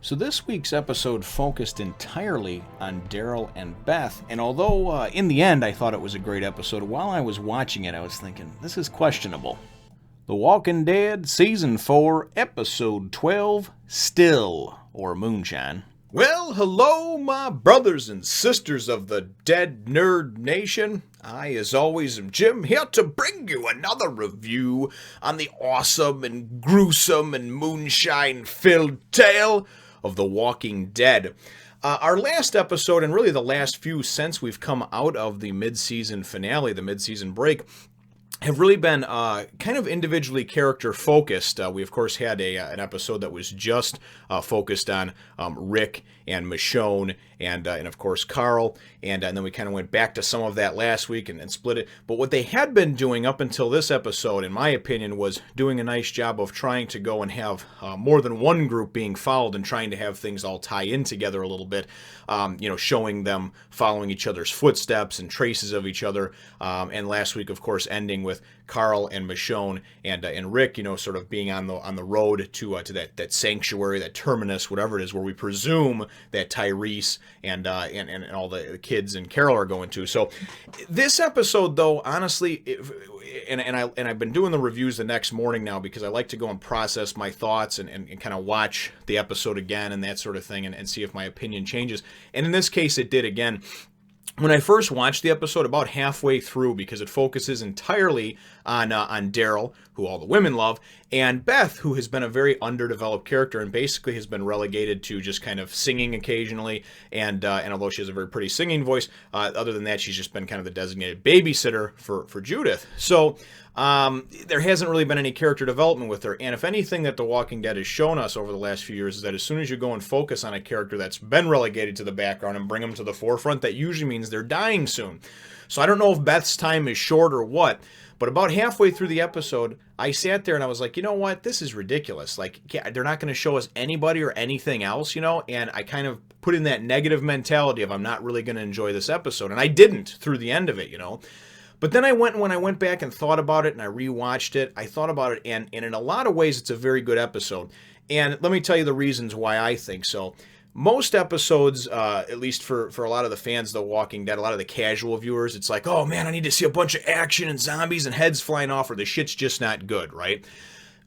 So this week's episode focused entirely on Daryl and Beth, and although in the end I thought it was a great episode, while I was watching it I was thinking, this is questionable. The Walking Dead, Season 4, Episode 12, Still, or Moonshine. Well, hello, my brothers and sisters of the Dead Nerd Nation. I, as always, am Jim, here to bring you another review on the awesome and gruesome and moonshine-filled tale of The Walking Dead. Our last episode, and really the last few since we've come out of the mid-season finale, the mid-season break, have really been kind of individually character-focused. We, of course, had an episode that was just focused on Rick and Michonne and of course, Carl. And then we kind of went back to some of that last week and split it. But what they had been doing up until this episode, in my opinion, was doing a nice job of trying to go and have more than one group being followed and trying to have things all tie in together a little bit. Showing them following each other's footsteps and traces of each other. And last week, of course, ending with Carl and Michonne and Rick, sort of being on the road to that sanctuary, that terminus, whatever it is, where we presume that Tyrese and all the kids and Carol are going to. So this episode, though, honestly, I've been doing the reviews the next morning now because I like to go and process my thoughts and kind of watch the episode again and that sort of thing and see if my opinion changes. And in this case, it did again. When I first watched the episode, about halfway through, because it focuses entirely on Daryl, who all the women love, and Beth, who has been a very underdeveloped character and basically has been relegated to just kind of singing occasionally, and although she has a very pretty singing voice, other than that, she's just been kind of the designated babysitter for Judith. So there hasn't really been any character development with her, and if anything that The Walking Dead has shown us over the last few years is that as soon as you go and focus on a character that's been relegated to the background and bring them to the forefront, that usually means they're dying soon. So I don't know if Beth's time is short or what, but about halfway through the episode, I sat there and I was like, you know what, this is ridiculous. Like, they're not going to show us anybody or anything else, and I kind of put in that negative mentality of I'm not really going to enjoy this episode, and I didn't through the end of it, But then when I went back and thought about it and I rewatched it, I thought about it, and in a lot of ways, it's a very good episode. And let me tell you the reasons why I think so. Most episodes, at least for a lot of the fans of The Walking Dead, a lot of the casual viewers, it's like, oh man, I need to see a bunch of action and zombies and heads flying off, or the shit's just not good, right?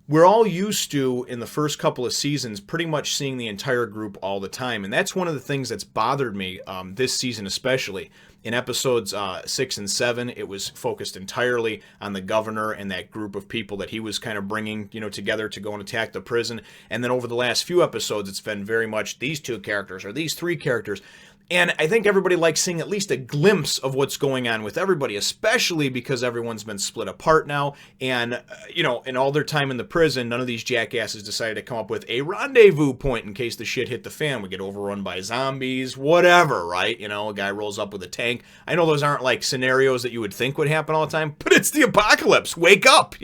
We're all used to, in the first couple of seasons, pretty much seeing the entire group all the time. And that's one of the things that's bothered me this season especially. In episodes 6 and 7, it was focused entirely on the governor and that group of people that he was kind of bringing, together to go and attack the prison. And then over the last few episodes, it's been very much these two characters or these three characters. And I think everybody likes seeing at least a glimpse of what's going on with everybody, especially because everyone's been split apart now. And, in all their time in the prison, none of these jackasses decided to come up with a rendezvous point in case the shit hit the fan. We get overrun by zombies, whatever, right? A guy rolls up with a tank. I know those aren't like scenarios that you would think would happen all the time, but it's the apocalypse. Wake up,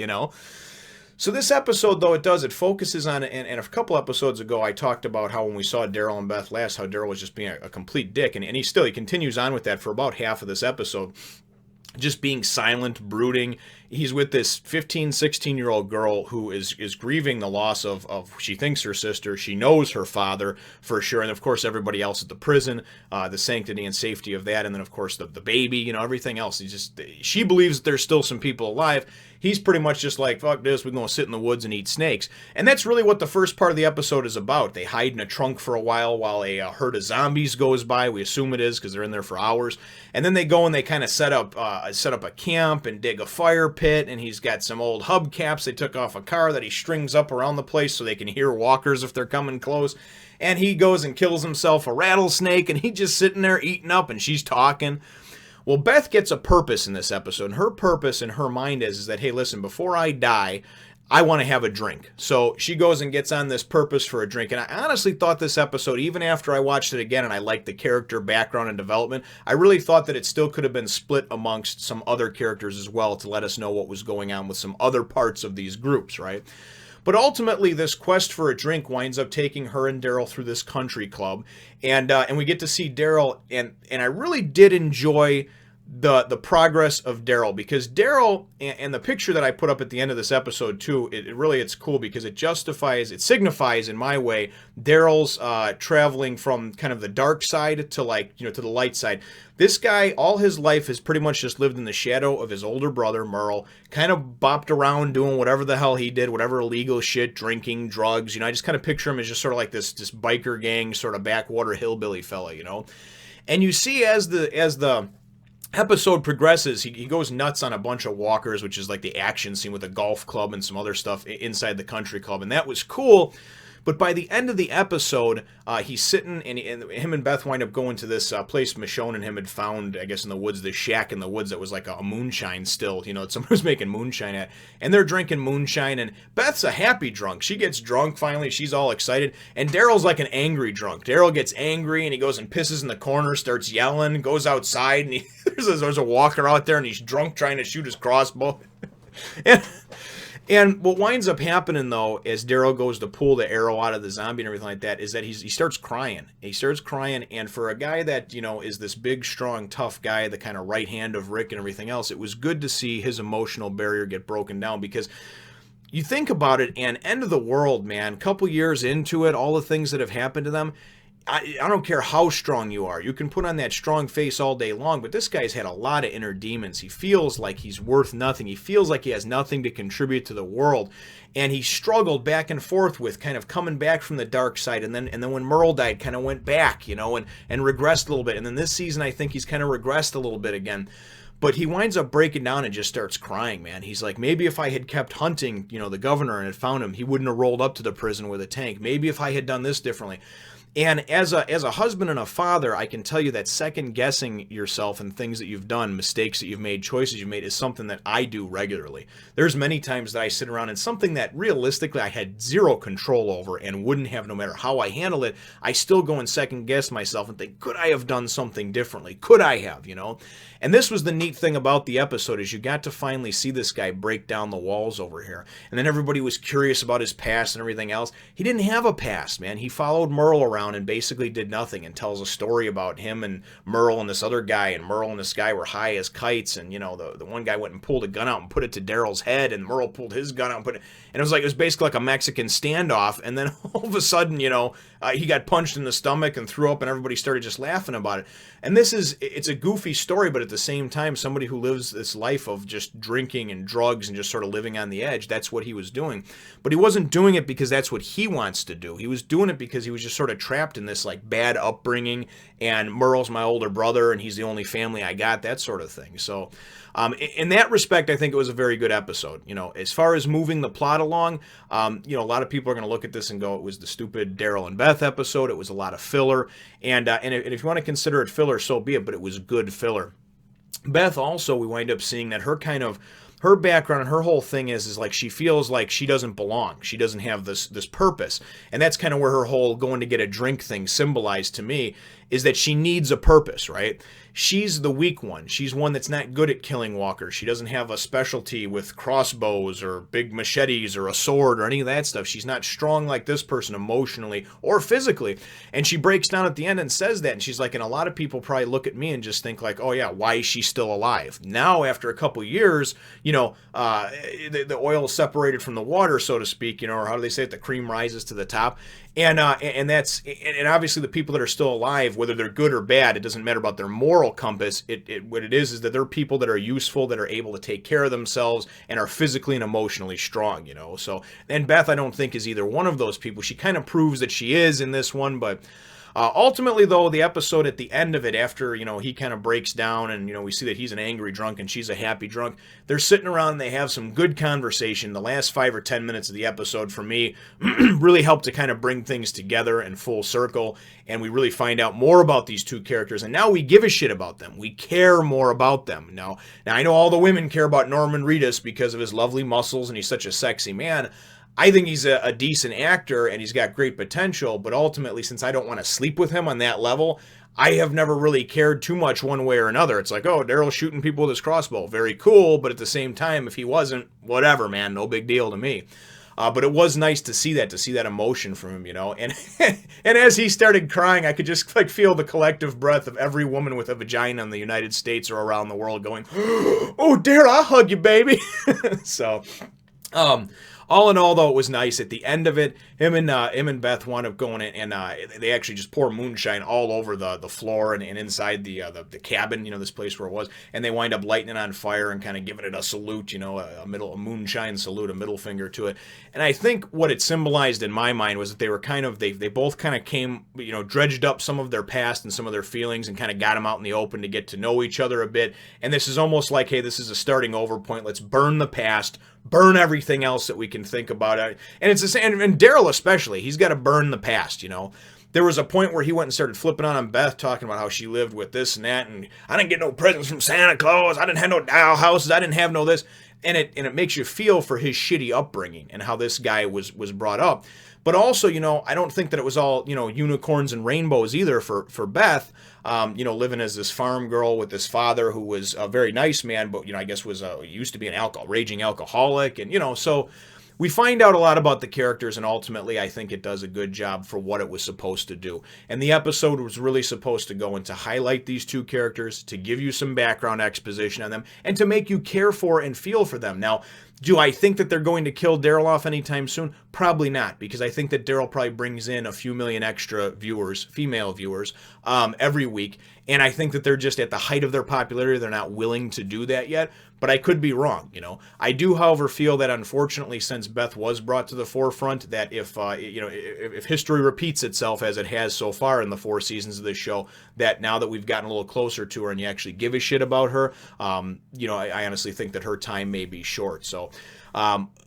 So this episode, though, it focuses on, and a couple episodes ago, I talked about how when we saw Daryl and Beth last, how Daryl was just being a complete dick, and he continues on with that for about half of this episode, just being silent, brooding. He's with this 15, 16-year-old girl who is grieving the loss of she thinks her sister, she knows her father for sure, and of course everybody else at the prison, the sanctity and safety of that, and then of course the baby, everything else. She believes that there's still some people alive. He's pretty much just like, fuck this, we're going to sit in the woods and eat snakes. And that's really what the first part of the episode is about. They hide in a trunk for a while a herd of zombies goes by. We assume it is because they're in there for hours. And then they go and they kind of set up a camp and dig a fire pit. And he's got some old hubcaps they took off a car that he strings up around the place so they can hear walkers if they're coming close. And he goes and kills himself a rattlesnake, and he's just sitting there eating up, and she's talking. Well, Beth gets a purpose in this episode, and her purpose in her mind is that, hey, listen, before I die, I want to have a drink. So she goes and gets on this purpose for a drink, and I honestly thought this episode, even after I watched it again and I liked the character background and development, I really thought that it still could have been split amongst some other characters as well to let us know what was going on with some other parts of these groups, right? But ultimately, this quest for a drink winds up taking her and Daryl through this country club, and we get to see Daryl, and I really did enjoy the progress of Daryl, because Daryl, and the picture that I put up at the end of this episode too, it's cool because it signifies in my way Daryl's traveling from kind of the dark side to to the light side. This guy, all his life, has pretty much just lived in the shadow of his older brother Merle, kind of bopped around doing whatever the hell he did, whatever illegal shit, drinking, drugs. I just kind of picture him as just sort of like this biker gang sort of backwater hillbilly fella, And you see as the episode progresses, he goes nuts on a bunch of walkers, which is like the action scene with a golf club and some other stuff inside the country club, and that was cool. But by the end of the episode, he's sitting, and him and Beth wind up going to this place Michonne and him had found, I guess, in the woods, this shack in the woods that was like a moonshine still, that someone was making moonshine at. And they're drinking moonshine, and Beth's a happy drunk. She gets drunk finally. She's all excited. And Daryl's like an angry drunk. Daryl gets angry, and he goes and pisses in the corner, starts yelling, goes outside, and there's a walker out there, and he's drunk trying to shoot his crossbow. And what winds up happening, though, as Daryl goes to pull the arrow out of the zombie and everything like that, is that he starts crying. He starts crying, and for a guy that, is this big, strong, tough guy, the kind of right hand of Rick and everything else, it was good to see his emotional barrier get broken down, because you think about it, and end of the world, man, couple years into it, all the things that have happened to them, I don't care how strong you are. You can put on that strong face all day long, but this guy's had a lot of inner demons. He feels like he's worth nothing. He feels like he has nothing to contribute to the world. And he struggled back and forth with kind of coming back from the dark side. And then when Merle died, kind of went back, and regressed a little bit. And then this season, I think he's kind of regressed a little bit again. But he winds up breaking down and just starts crying, man. He's like, maybe if I had kept hunting, the governor, and had found him, he wouldn't have rolled up to the prison with a tank. Maybe if I had done this differently. And as a husband and a father, I can tell you that second guessing yourself and things that you've done, mistakes that you've made, choices you've made, is something that I do regularly. There's many times that I sit around and something that realistically I had zero control over and wouldn't have no matter how I handle it, I still go and second guess myself and think, could I have done something differently? Could I have, And this was the neat thing about the episode, is you got to finally see this guy break down the walls over here. And then everybody was curious about his past and everything else. He didn't have a past, man. He followed Merle around and basically did nothing, and tells a story about him and Merle and this other guy, and Merle and this guy were high as kites, and the one guy went and pulled a gun out and put it to Daryl's head, and Merle pulled his gun out and put it, and it was basically like a Mexican standoff. And then all of a sudden, he got punched in the stomach and threw up, and everybody started just laughing about it. And it's a goofy story, but at the same time, somebody who lives this life of just drinking and drugs and just sort of living on the edge, that's what he was doing. But he wasn't doing it because that's what he wants to do. He was doing it because he was just sort of trapped in this like bad upbringing, and Merle's my older brother, and he's the only family I got, that sort of thing. So in that respect, I think it was a very good episode. As far as moving the plot along, a lot of people are going to look at this and go, it was the stupid Daryl and Beth episode. It was a lot of filler. And if you want to consider it filler, so be it, but it was good filler. Beth also, we wind up seeing that her background and her whole thing is like she feels like she doesn't belong. She doesn't have this purpose. And that's kind of where her whole going to get a drink thing symbolized to me, is that she needs a purpose, right? She's the weak one. She's one that's not good at killing walkers. She doesn't have a specialty with crossbows or big machetes or a sword or any of that stuff. She's not strong like this person emotionally or physically. And she breaks down at the end and says that. And she's like, and a lot of people probably look at me and just think like, oh yeah, why is she still alive? Now, after a couple years, the oil is separated from the water, so to speak, or how do they say it? The cream rises to the top. And obviously the people that are still alive, whether they're good or bad, it doesn't matter about their moral compass. What it is that they're people that are useful, that are able to take care of themselves, and are physically and emotionally strong, So, and Beth, I don't think, is either one of those people. She kind of proves that she is in this one, but ultimately, though, the episode at the end of it, after, he kind of breaks down and, we see that he's an angry drunk and she's a happy drunk, they're sitting around and they have some good conversation. The last 5 or 10 minutes of the episode, for me, really helped to kind of bring things together in full circle, and we really find out more about these two characters, and now we give a shit about them. We care more about them. Now I know all the women care about Norman Reedus because of his lovely muscles and he's such a sexy man. I think he's a decent actor and he's got great potential, but ultimately, since I don't want to sleep with him on that level, I have never really cared too much one way or another. It's like, oh, Daryl's shooting people with his crossbow. Very cool, but at the same time, if he wasn't, whatever, man, no big deal to me. But it was nice to see that emotion from him, you know. And and as he started crying, I could just like feel the collective breath of every woman with a vagina in the United States or around the world going, "Oh, Daryl, I'll hug you, baby." So, all in all, though, it was nice. At the end of it, him and Beth wound up going in, and they actually just pour moonshine all over the floor and inside the cabin, you know, this place where it was, and they wind up lighting it on fire and kind of giving it a salute, you know, a moonshine salute, a middle finger to it. And I think what it symbolized in my mind was that they were they both kind of came, you know, dredged up some of their past and some of their feelings and kind of got them out in the open to get to know each other a bit. And this is almost like, hey, this is a starting over point. Let's burn the past, burn everything else that we can think about it. And it's the same, and Daryl especially, he's got to burn the past, you know. There was a point where he went and started flipping on Beth, talking about how she lived with this and that, and I didn't get no presents from Santa Claus, I didn't have no doll houses, I didn't have no this, and it makes you feel for his shitty upbringing and how this guy was brought up. But also, you know, I don't think that it was all, you know, unicorns and rainbows either for Beth. You know, living as this farm girl with this father who was a very nice man, but, you know, I guess used to be an raging alcoholic. And, you know, so we find out a lot about the characters, and ultimately I think it does a good job for what it was supposed to do. And the episode was really supposed to go in to highlight these two characters, to give you some background exposition on them, and to make you care for and feel for them. Now, do I think that they're going to kill Daryl off anytime soon? Probably not, because I think that Daryl probably brings in a few million extra viewers, female viewers, every week. And I think that they're just at the height of their popularity. They're not willing to do that yet, but I could be wrong, you know. I do, however, feel that unfortunately, since Beth was brought to the forefront, that if history repeats itself as it has so far in the 4 seasons of this show, that now that we've gotten a little closer to her and you actually give a shit about her, you know, I honestly think that her time may be short. So,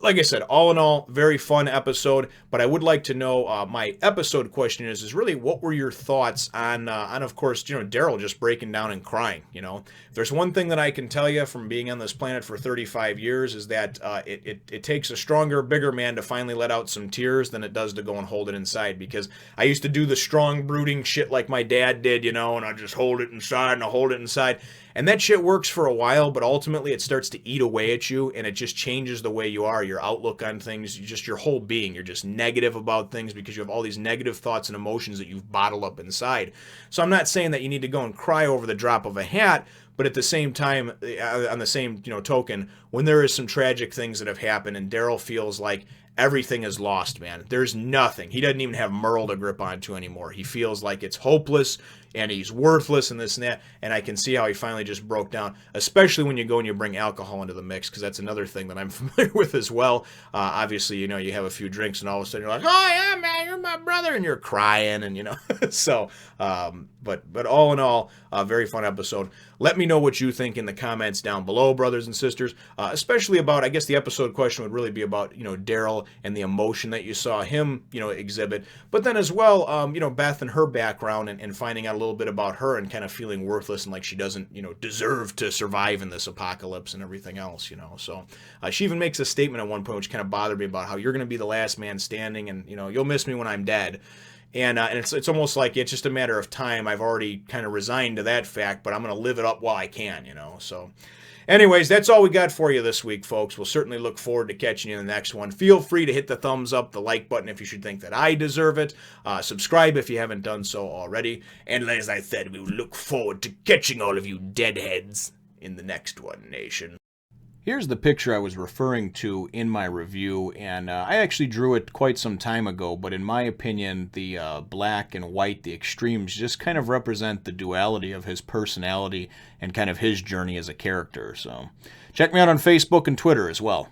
like I said, all in all, very fun episode, but I would like to know, my episode question is really, what were your thoughts on, of course, you know, Daryl just breaking down and crying, you know? If there's one thing that I can tell you from being on this planet for 35 years is that, it takes a stronger, bigger man to finally let out some tears than it does to go and hold it inside, because I used to do the strong, brooding shit like my dad did, you know, and I just hold it inside and I hold it inside. And that shit works for a while, but ultimately it starts to eat away at you, and it just changes the way you are, your outlook on things, just your whole being. You're just negative about things because you have all these negative thoughts and emotions that you've bottled up inside. So I'm not saying that you need to go and cry over the drop of a hat, but at the same time, on the same, you know, token, when there is some tragic things that have happened and Daryl feels like everything is lost, man. There's nothing. He doesn't even have Merle to grip onto anymore. He feels like it's hopeless and he's worthless and this and that. And I can see how he finally just broke down, especially when you go and you bring alcohol into the mix, because that's another thing that I'm familiar with as well. Obviously, you know, you have a few drinks and all of a sudden you're like, oh yeah, man, you're my brother, and you're crying, and you know. So, but all in all, a very fun episode. Let me know what you think in the comments down below, brothers and sisters, especially about, I guess the episode question would really be about, you know, Daryl and the emotion that you saw him, you know, exhibit, but then as well, you know, Beth and her background, and finding out a little bit about her and kind of feeling worthless and like she doesn't, you know, deserve to survive in this apocalypse and everything else, you know. So she even makes a statement at one point which kind of bothered me about how you're going to be the last man standing, and, you know, you'll miss me when I'm dead. And it's almost like it's just a matter of time. I've already kind of resigned to that fact, but I'm going to live it up while I can, you know. So anyways, that's all we got for you this week, folks. We'll certainly look forward to catching you in the next one. Feel free to hit the thumbs up, the like button if you should think that I deserve it. Subscribe if you haven't done so already. And as I said, we will look forward to catching all of you deadheads in the next one, nation. Here's the picture I was referring to in my review, and I actually drew it quite some time ago, but in my opinion, the black and white, the extremes, just kind of represent the duality of his personality and kind of his journey as a character. So check me out on Facebook and Twitter as well.